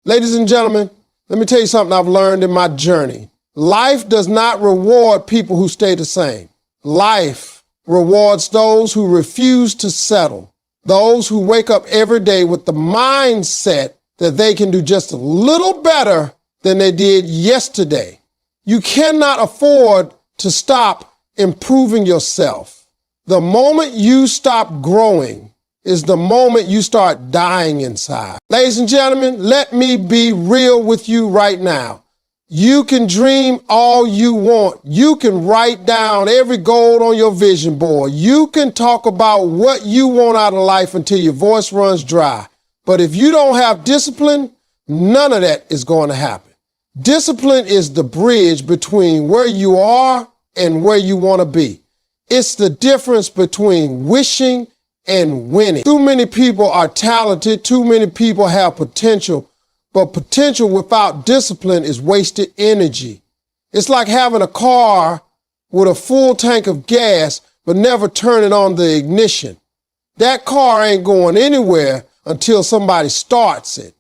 Ladies and gentlemen, let me tell you something I've learned in my journey. Life does not reward people who stay the same. Life rewards those who refuse to settle, those who wake up every day with the mindset that they can do just a little better than they did yesterday. You cannot afford to stop improving yourself. The moment you stop growing is the moment you start dying inside. Ladies and gentlemen, let me be real with you right now. You can dream all you want. You can write down every goal on your vision board. You can talk about what you want out of life until your voice runs dry. But if you don't have discipline, none of that is going to happen. Discipline is the bridge between where you are and where you want to be. It's the difference between wishing and winning. Too many people are talented. Too many people have potential, but potential without discipline is wasted energy. It's like having a car with a full tank of gas, but never turning on the ignition. That car ain't going anywhere until somebody starts it.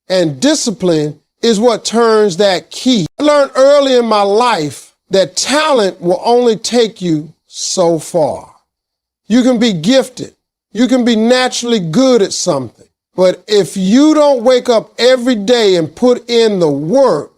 And discipline is what turns that key. I learned early in my life that talent will only take you so far. You can be gifted. You can be naturally good at something. But if you don't wake up every day and put in the work,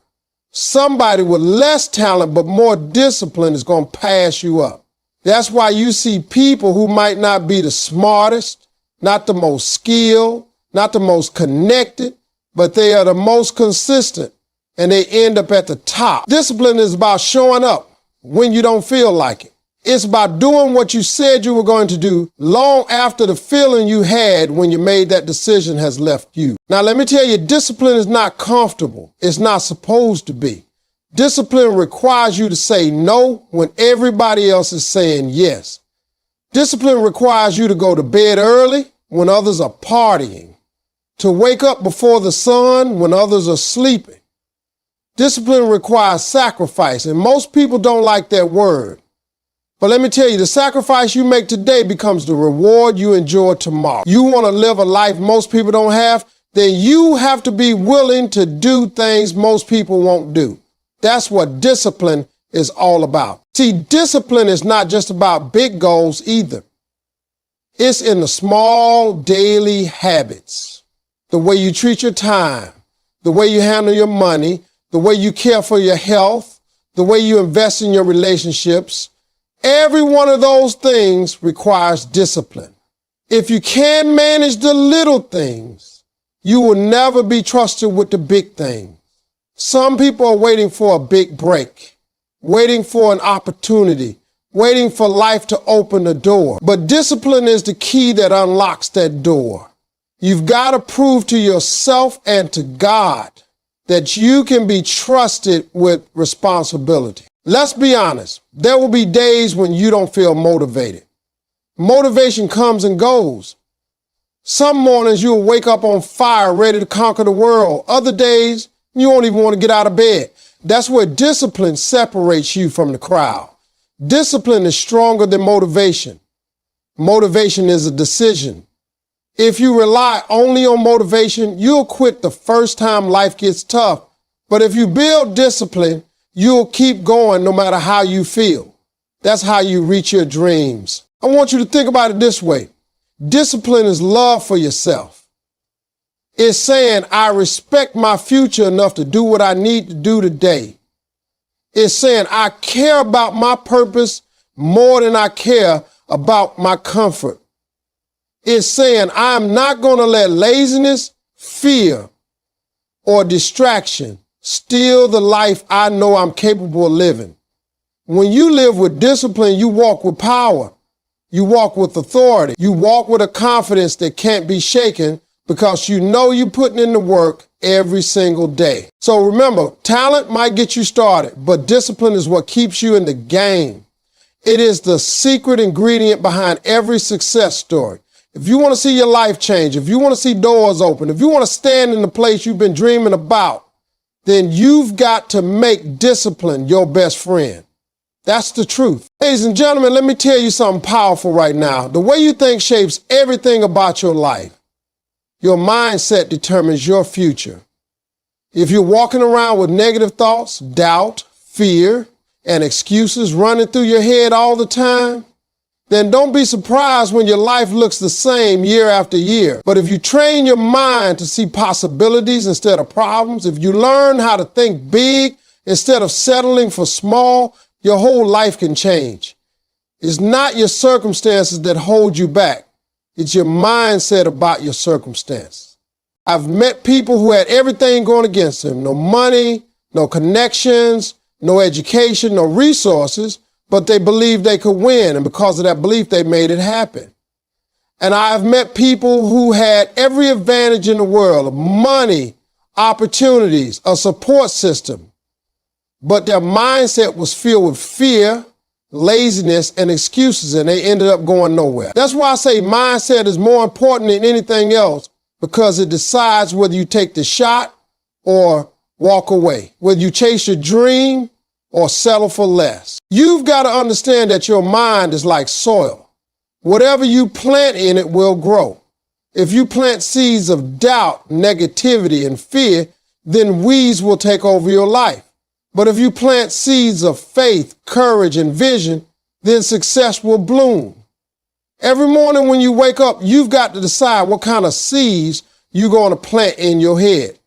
somebody with less talent but more discipline is going to pass you up. That's why you see people who might not be the smartest, not the most skilled, not the most connected, but they are the most consistent, and they end up at the top. Discipline is about showing up when you don't feel like it. It's about doing what you said you were going to do long after the feeling you had when you made that decision has left you. Now, let me tell you, discipline is not comfortable. It's not supposed to be. Discipline requires you to say no when everybody else is saying yes. Discipline requires you to go to bed early when others are partying, to wake up before the sun when others are sleeping. Discipline requires sacrifice, and most people don't like that word. But let me tell you, the sacrifice you make today becomes the reward you enjoy tomorrow. You want to live a life most people don't have, then you have to be willing to do things most people won't do. That's what discipline is all about. See, discipline is not just about big goals either. It's in the small daily habits, the way you treat your time, the way you handle your money, the way you care for your health, the way you invest in your relationships. Every one of those things requires discipline. If you can manage the little things, you will never be trusted with the big things. Some people are waiting for a big break, waiting for an opportunity, waiting for life to open the door. But discipline is the key that unlocks that door. You've got to prove to yourself and to God that you can be trusted with responsibility. Let's be honest. There will be days when you don't feel motivated. Motivation comes and goes. Some mornings you'll wake up on fire, ready to conquer the world. Other days, you won't even want to get out of bed. That's where discipline separates you from the crowd. Discipline is stronger than motivation. Motivation is a decision. If you rely only on motivation, you'll quit the first time life gets tough. But if you build discipline, you'll keep going no matter how you feel. That's how you reach your dreams. I want you to think about it this way. Discipline is love for yourself. It's saying, I respect my future enough to do what I need to do today. It's saying, I care about my purpose more than I care about my comfort. It's saying, I'm not going to let laziness, fear, or distraction steal the life I know I'm capable of living. When you live with discipline, you walk with power. You walk with authority. You walk with a confidence that can't be shaken because you know you're putting in the work every single day. So remember, talent might get you started, but discipline is what keeps you in the game. It is the secret ingredient behind every success story. If you want to see your life change, if you want to see doors open, if you want to stand in the place you've been dreaming about, then you've got to make discipline your best friend. That's the truth. Ladies and gentlemen, let me tell you something powerful right now. The way you think shapes everything about your life. Your mindset determines your future. If you're walking around with negative thoughts, doubt, fear, and excuses running through your head all the time, then don't be surprised when your life looks the same year after year. But if you train your mind to see possibilities instead of problems, if you learn how to think big instead of settling for small, your whole life can change. It's not your circumstances that hold you back. It's your mindset about your circumstance. I've met people who had everything going against them. No money, no connections, no education, no resources, but they believed they could win. And because of that belief, they made it happen. And I've met people who had every advantage in the world, money, opportunities, a support system, but their mindset was filled with fear, laziness, and excuses, and they ended up going nowhere. That's why I say mindset is more important than anything else, because it decides whether you take the shot or walk away, whether you chase your dream or settle for less. You've got to understand that your mind is like soil. Whatever you plant in it will grow. If you plant seeds of doubt, negativity, and fear, then weeds will take over your life. But if you plant seeds of faith, courage, and vision, then success will bloom. Every morning when you wake up, you've got to decide what kind of seeds you're going to plant in your head.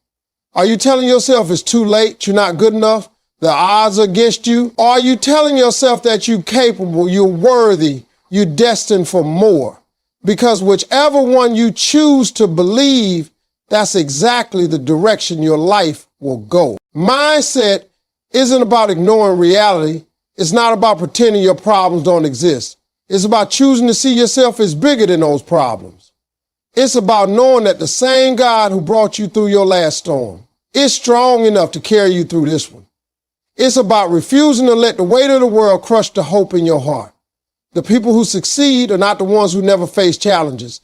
Are you telling yourself it's too late, you're not good enough, the odds are against you? Or are you telling yourself that you're capable, you're worthy, you're destined for more? Because whichever one you choose to believe, that's exactly the direction your life will go. Mindset isn't about ignoring reality. It's not about pretending your problems don't exist. It's about choosing to see yourself as bigger than those problems. It's about knowing that the same God who brought you through your last storm is strong enough to carry you through this one. It's about refusing to let the weight of the world crush the hope in your heart. The people who succeed are not the ones who never face challenges.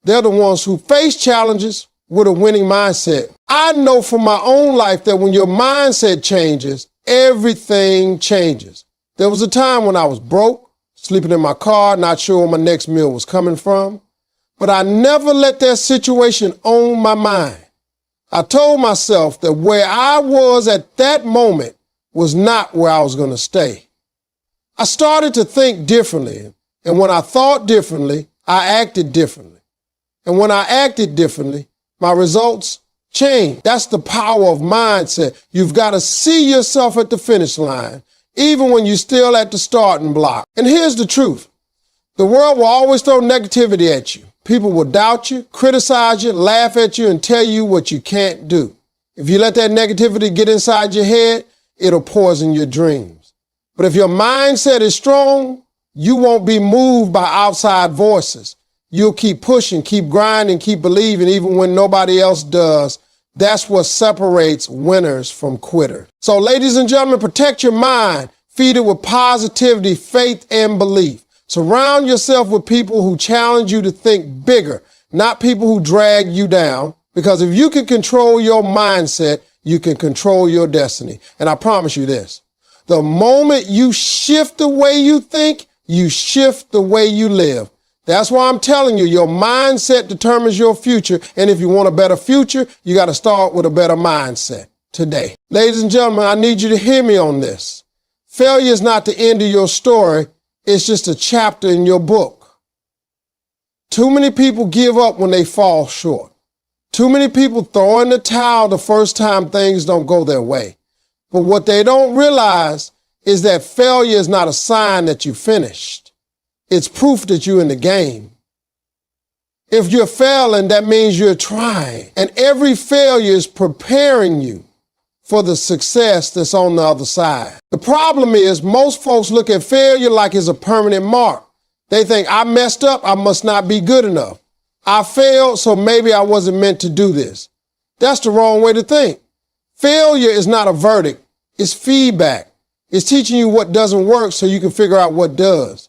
They're the ones who face challenges with a winning mindset. I know from my own life that when your mindset changes, everything changes. There was a time when I was broke, sleeping in my car, not sure where my next meal was coming from, but I never let that situation own my mind. I told myself that where I was at that moment was not where I was going to stay. I started to think differently, and when I thought differently, I acted differently. And when I acted differently, my results changed. That's the power of mindset. You've got to see yourself at the finish line, even when you're still at the starting block. And here's the truth. The world will always throw negativity at you. People will doubt you, criticize you, laugh at you, and tell you what you can't do. If you let that negativity get inside your head, it'll poison your dreams. But if your mindset is strong, you won't be moved by outside voices. You'll keep pushing, keep grinding, keep believing, even when nobody else does. That's what separates winners from quitters. So, ladies and gentlemen, protect your mind. Feed it with positivity, faith, and belief. Surround yourself with people who challenge you to think bigger, not people who drag you down. Because if you can control your mindset, you can control your destiny. And I promise you this, the moment you shift the way you think, you shift the way you live. That's why I'm telling you, your mindset determines your future. And if you want a better future, you got to start with a better mindset today. Ladies and gentlemen, I need you to hear me on this. Failure is not the end of your story. It's just a chapter in your book. Too many people give up when they fall short. Too many people throw in the towel the first time things don't go their way. But what they don't realize is that failure is not a sign that you finished. It's proof that you're in the game. If you're failing, that means you're trying. And every failure is preparing you for the success that's on the other side. The problem is most folks look at failure like it's a permanent mark. They think, I messed up, I must not be good enough. I failed, so maybe I wasn't meant to do this. That's the wrong way to think. Failure is not a verdict. It's feedback. It's teaching you what doesn't work so you can figure out what does.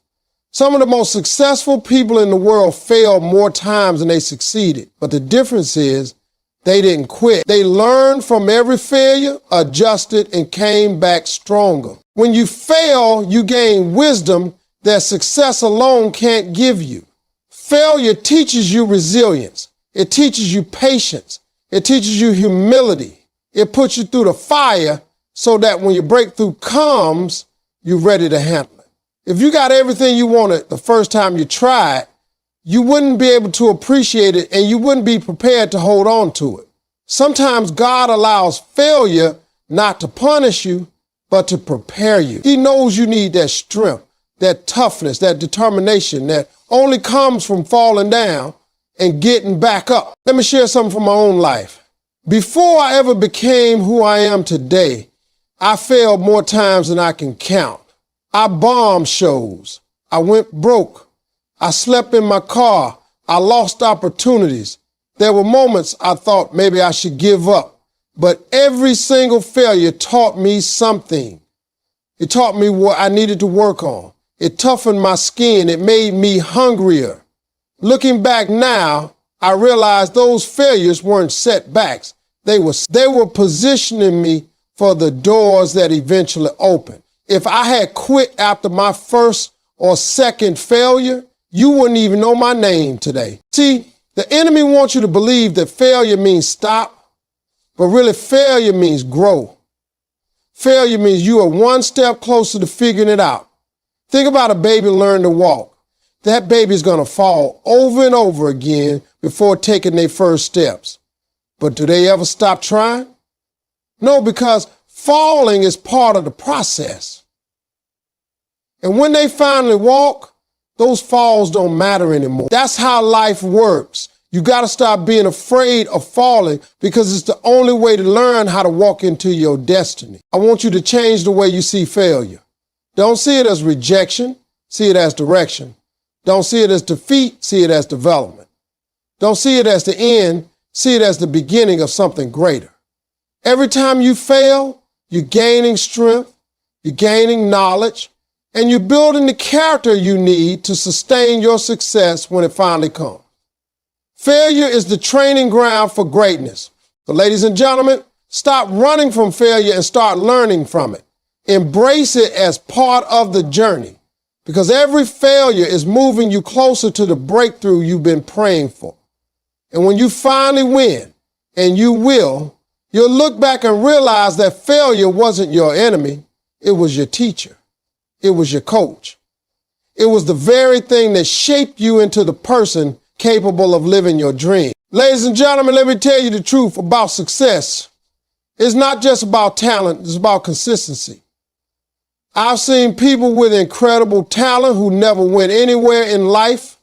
Some of the most successful people in the world failed more times than they succeeded. But the difference is they didn't quit. They learned from every failure, adjusted, and came back stronger. When you fail, you gain wisdom that success alone can't give you. Failure teaches you resilience. It teaches you patience. It teaches you humility. It puts you through the fire so that when your breakthrough comes, you're ready to handle it. If you got everything you wanted the first time you tried, you wouldn't be able to appreciate it and you wouldn't be prepared to hold on to it. Sometimes God allows failure not to punish you, but to prepare you. He knows you need that strength, that toughness, that determination that only comes from falling down and getting back up. Let me share something from my own life. Before I ever became who I am today, I failed more times than I can count. I bombed shows. I went broke. I slept in my car. I lost opportunities. There were moments I thought maybe I should give up, but every single failure taught me something. It taught me what I needed to work on. It toughened my skin. It made me hungrier. Looking back now, I realized those failures weren't setbacks. They were positioning me for the doors that eventually opened. If I had quit after my first or second failure, you wouldn't even know my name today. See, the enemy wants you to believe that failure means stop, but really failure means grow. Failure means you are one step closer to figuring it out. Think about a baby learning to walk. That baby's going to fall over and over again before taking their first steps. But do they ever stop trying? No, because falling is part of the process. And when they finally walk, those falls don't matter anymore. That's how life works. You got to stop being afraid of falling because it's the only way to learn how to walk into your destiny. I want you to change the way you see failure. Don't see it as rejection, see it as direction. Don't see it as defeat, see it as development. Don't see it as the end, see it as the beginning of something greater. Every time you fail, you're gaining strength, you're gaining knowledge, and you're building the character you need to sustain your success when it finally comes. Failure is the training ground for greatness. So ladies and gentlemen, stop running from failure and start learning from it. Embrace it as part of the journey because every failure is moving you closer to the breakthrough you've been praying for. And when you finally win, and you will, you'll look back and realize that failure wasn't your enemy. It was your teacher. It was your coach. It was the very thing that shaped you into the person capable of living your dream. Ladies and gentlemen, let me tell you the truth about success. It's not just about talent, it's about consistency. I've seen people with incredible talent who never went anywhere in life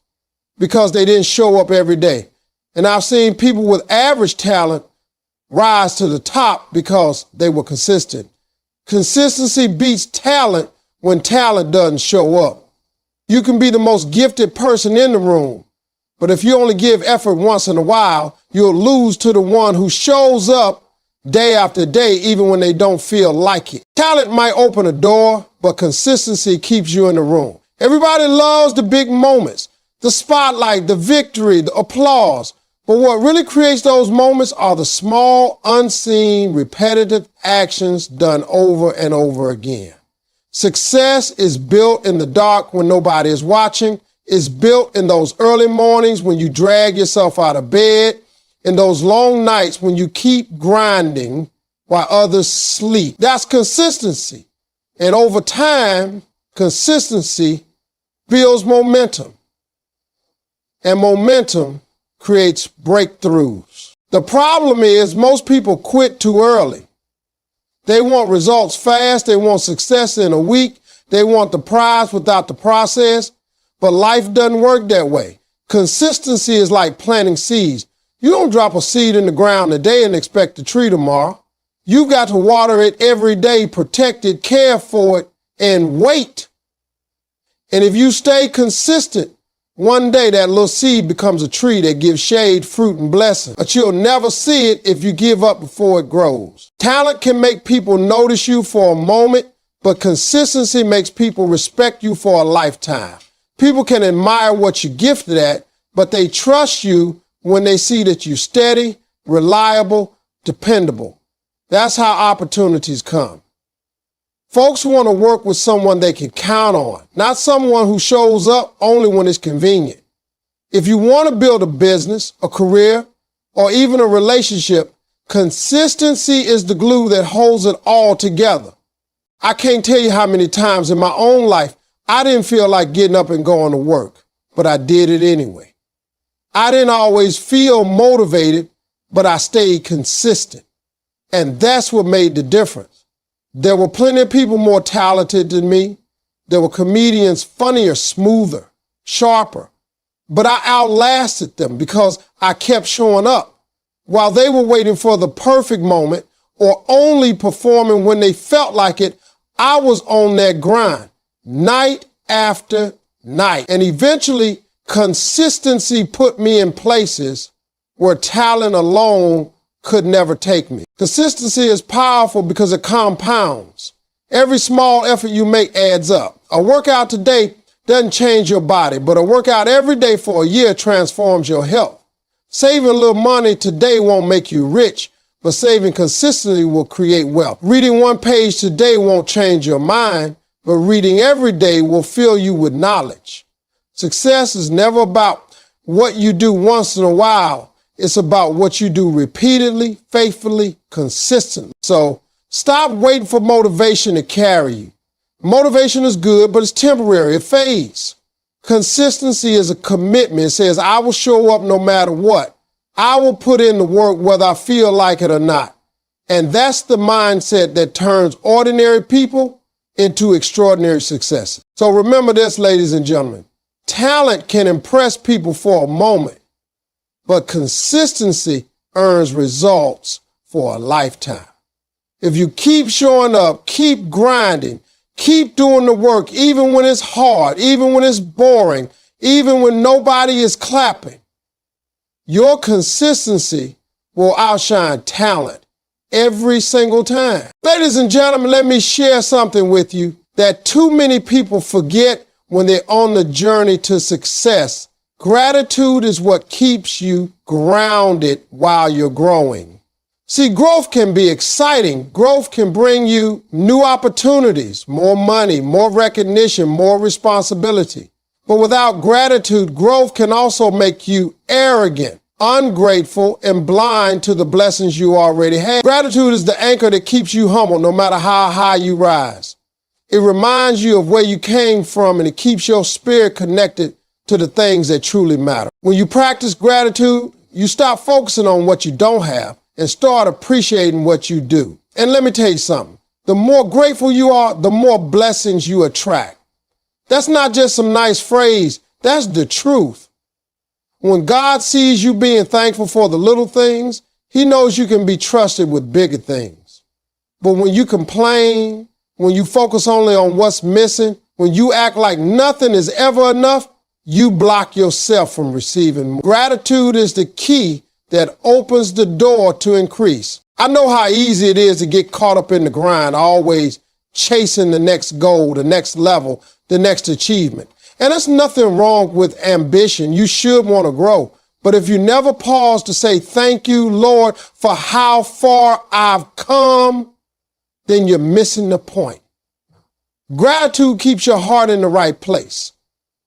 because they didn't show up every day. And I've seen people with average talent rise to the top because they were consistent. Consistency beats talent when talent doesn't show up. You can be the most gifted person in the room, but if you only give effort once in a while, you'll lose to the one who shows up day after day, even when they don't feel like it. Talent might open a door, but consistency keeps you in the room. Everybody loves the big moments, the spotlight, the victory, the applause. But what really creates those moments are the small, unseen, repetitive actions done over and over again. Success is built in the dark when nobody is watching. It's built in those early mornings when you drag yourself out of bed, in those long nights when you keep grinding while others sleep. That's consistency. And over time, consistency builds momentum. And momentum creates breakthroughs. The problem is most people quit too early. They want results fast. They want success in a week. They want the prize without the process. But life doesn't work that way. Consistency is like planting seeds. You don't drop a seed in the ground today and expect a tree tomorrow. You've got to water it every day, protect it, care for it, and wait. And if you stay consistent, one day that little seed becomes a tree that gives shade, fruit, and blessing. But you'll never see it if you give up before it grows. Talent can make people notice you for a moment, but consistency makes people respect you for a lifetime. People can admire what you're gifted at, but they trust you when they see that you're steady, reliable, dependable. That's how opportunities come. Folks want to work with someone they can count on, not someone who shows up only when it's convenient. If you want to build a business, a career, or even a relationship, Consistency is the glue that holds it all together. I can't tell you how many times in my own life I didn't feel like getting up and going to work, but I did it anyway. I didn't always feel motivated, but I stayed consistent. And that's what made the difference. There were plenty of people more talented than me. There were comedians funnier, smoother, sharper. But I outlasted them because I kept showing up. While they were waiting for the perfect moment or only performing when they felt like it, I was on that grind night after night. And eventually, consistency put me in places where talent alone could never take me. Consistency is powerful because it compounds. Every small effort you make adds up. A workout today doesn't change your body, but a workout every day for a year transforms your health. Saving a little money today won't make you rich, but saving consistently will create wealth. Reading one page today won't change your mind, but reading every day will fill you with knowledge. Success is never about what you do once in a while. It's about what you do repeatedly, faithfully, consistently. So stop waiting for motivation to carry you. Motivation is good, but it's temporary. It fades. Consistency is a commitment. It says, I will show up no matter what. I will put in the work whether I feel like it or not. And that's the mindset that turns ordinary people into extraordinary successes. So remember this, ladies and gentlemen. Talent can impress people for a moment, but consistency earns results for a lifetime. If you keep showing up, keep grinding, keep doing the work, even when it's hard, even when it's boring, even when nobody is clapping, your consistency will outshine talent every single time. Ladies and gentlemen, let me share something with you that too many people forget when they're on the journey to success. Gratitude is what keeps you grounded while you're growing. See, growth can be exciting. Growth can bring you new opportunities, more money, more recognition, more responsibility. But without gratitude, growth can also make you arrogant, ungrateful, and blind to the blessings you already have. Gratitude is the anchor that keeps you humble no matter how high you rise. It reminds you of where you came from, and it keeps your spirit connected to the things that truly matter. When you practice gratitude, you stop focusing on what you don't have and start appreciating what you do. And let me tell you something. The more grateful you are, the more blessings you attract. That's not just some nice phrase. That's the truth. When God sees you being thankful for the little things, He knows you can be trusted with bigger things. But when you complain, when you focus only on what's missing, when you act like nothing is ever enough, you block yourself from receiving more. Gratitude is the key that opens the door to increase. I know how easy it is to get caught up in the grind, always chasing the next goal, the next level, the next achievement. And there's nothing wrong with ambition. You should want to grow. But if you never pause to say, thank you, Lord, for how far I've come, then you're missing the point. Gratitude keeps your heart in the right place.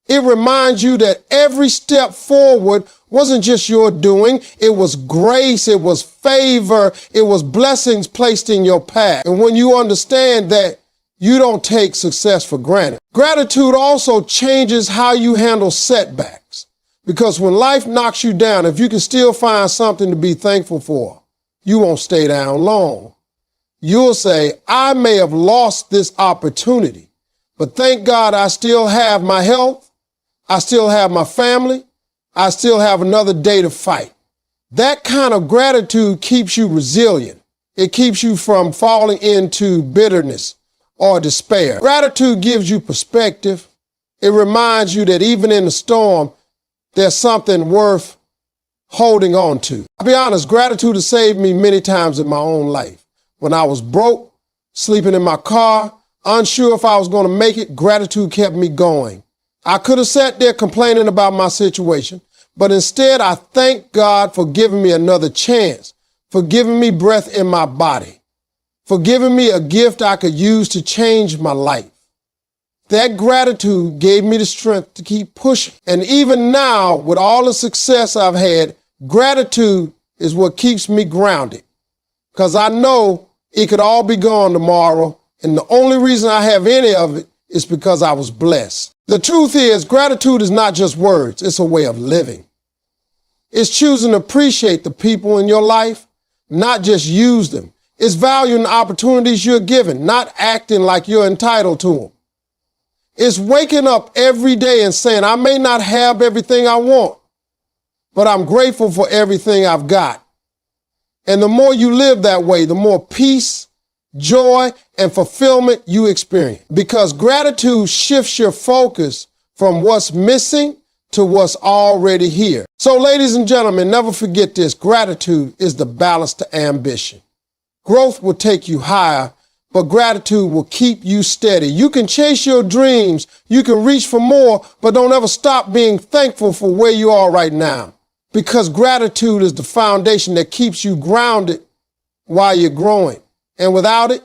It reminds you that every step forward wasn't just your doing. It was grace. It was favor. It was blessings placed in your path. And when you understand that, you don't take success for granted. Gratitude also changes how you handle setbacks. Because when life knocks you down, if you can still find something to be thankful for, you won't stay down long. You'll say, I may have lost this opportunity, but thank God I still have my health. I still have my family. I still have another day to fight. That kind of gratitude keeps you resilient. It keeps you from falling into bitterness or despair. Gratitude gives you perspective. It reminds you that even in the storm, there's something worth holding on to. I'll be honest, gratitude has saved me many times in my own life. When I was broke, sleeping in my car, unsure if I was going to make it, gratitude kept me going. I could have sat there complaining about my situation, but instead I thank God for giving me another chance, for giving me breath in my body, for giving me a gift I could use to change my life. That gratitude gave me the strength to keep pushing. And even now, with all the success I've had, gratitude is what keeps me grounded. because I know it could all be gone tomorrow, and the only reason I have any of it is because I was blessed. The truth is, gratitude is not just words, it's a way of living. It's choosing to appreciate the people in your life, not just use them. It's valuing the opportunities you're given, not acting like you're entitled to them. It's waking up every day and saying, I may not have everything I want, but I'm grateful for everything I've got. And the more you live that way, the more peace, joy, and fulfillment you experience. Because gratitude shifts your focus from what's missing to what's already here. So ladies and gentlemen, never forget this. Gratitude is the balance to ambition. Growth will take you higher, but gratitude will keep you steady. You can chase your dreams, you can reach for more, but don't ever stop being thankful for where you are right now. Because gratitude is the foundation that keeps you grounded while you're growing. And without it,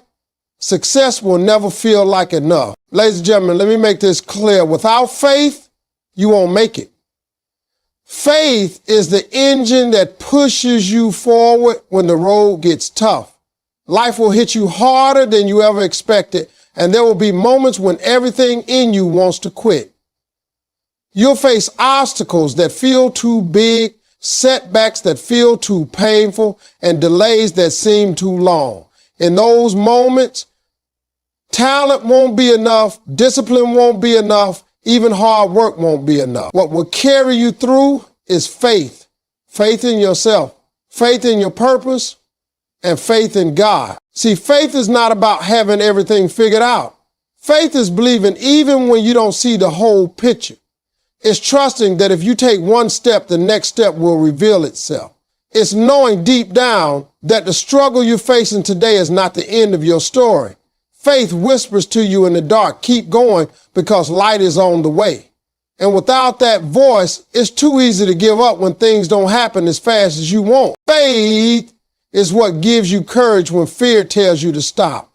success will never feel like enough. Ladies and gentlemen, let me make this clear. Without faith, you won't make it. Faith is the engine that pushes you forward when the road gets tough. Life will hit you harder than you ever expected, and there will be moments when everything in you wants to quit. You'll face obstacles that feel too big, setbacks that feel too painful, and delays that seem too long. In those moments, talent won't be enough, discipline won't be enough, even hard work won't be enough. What will carry you through is faith. Faith in yourself, faith in your purpose, and faith in God. See, faith is not about having everything figured out. Faith is believing even when you don't see the whole picture. It's trusting that if you take one step, the next step will reveal itself. It's knowing deep down that the struggle you're facing today is not the end of your story. Faith whispers to you in the dark, keep going because light is on the way. And without that voice, it's too easy to give up when things don't happen as fast as you want. Faith is what gives you courage when fear tells you to stop.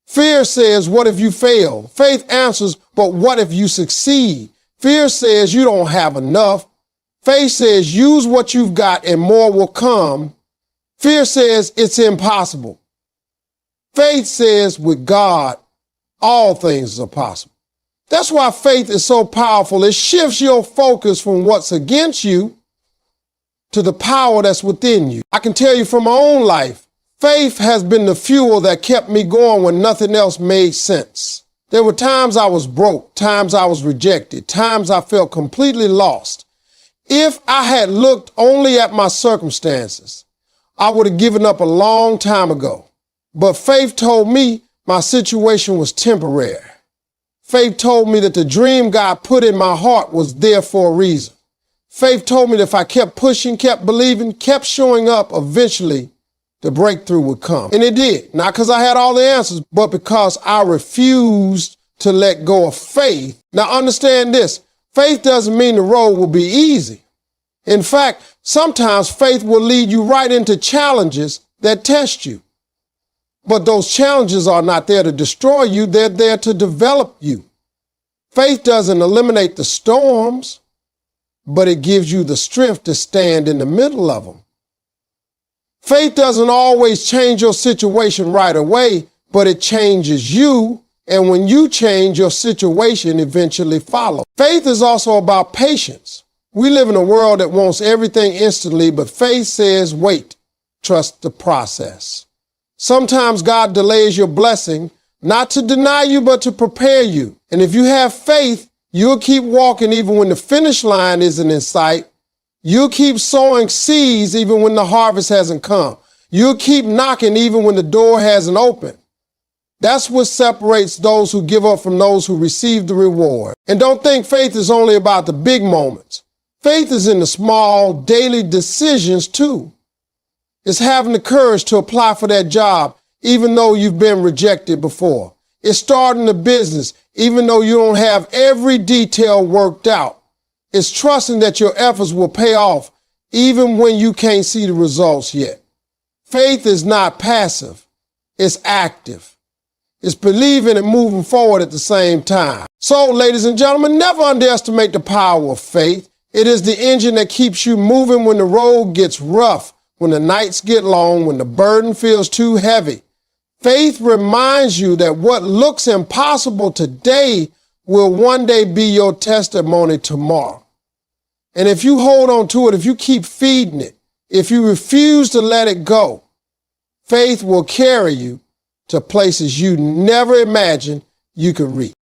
Fear says, what if you fail? Faith answers, but what if you succeed? Fear says you don't have enough. Faith says use what you've got and more will come. Fear says it's impossible. Faith says with God, all things are possible. That's why faith is so powerful. It shifts your focus from what's against you to the power that's within you. I can tell you from my own life, faith has been the fuel that kept me going when nothing else made sense. There were times I was broke, times I was rejected, times I felt completely lost. If I had looked only at my circumstances, I would have given up a long time ago. But faith told me my situation was temporary. Faith told me that the dream God put in my heart was there for a reason. Faith told me that if I kept pushing, kept believing, kept showing up, eventually the breakthrough would come. And it did. Not because I had all the answers, but because I refused to let go of faith. Now understand this. Faith doesn't mean the road will be easy. In fact, sometimes faith will lead you right into challenges that test you. But those challenges are not there to destroy you, they're there to develop you. Faith doesn't eliminate the storms, but it gives you the strength to stand in the middle of them. Faith doesn't always change your situation right away, but it changes you, and when you change, your situation eventually follows. Faith is also about patience. We live in a world that wants everything instantly, but faith says, wait, trust the process. Sometimes God delays your blessing, not to deny you, but to prepare you. And if you have faith, you'll keep walking even when the finish line isn't in sight. You'll keep sowing seeds even when the harvest hasn't come. You'll keep knocking even when the door hasn't opened. That's what separates those who give up from those who receive the reward. And don't think faith is only about the big moments. Faith is in the small, daily decisions too. It's having the courage to apply for that job, even though you've been rejected before. It's starting a business, even though you don't have every detail worked out. It's trusting that your efforts will pay off, even when you can't see the results yet. Faith is not passive. It's active. It's believing and moving forward at the same time. So, ladies and gentlemen, never underestimate the power of faith. It is the engine that keeps you moving when the road gets rough, when the nights get long, when the burden feels too heavy. Faith reminds you that what looks impossible today will one day be your testimony tomorrow. And if you hold on to it, if you keep feeding it, if you refuse to let it go, faith will carry you to places you never imagined you could reach.